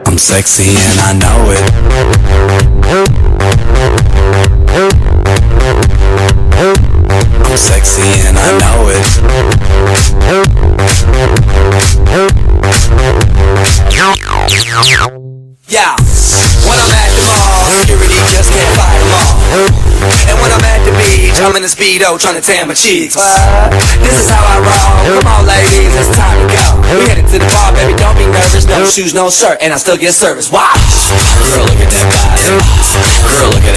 I'm sexy and I know it. I'm sexy and I know it. Yeah, when I'm at the mall, security just can't fight them all. And when I'm at the beach, I'm in a Speedo trying to tan my cheeks. This is how I roll. Come on ladies, it's time to go. We headed to the bar, baby, don't be nervous. No shoes, no shirt, and I still get service. Wow. Girl, look at that body. Girl, look at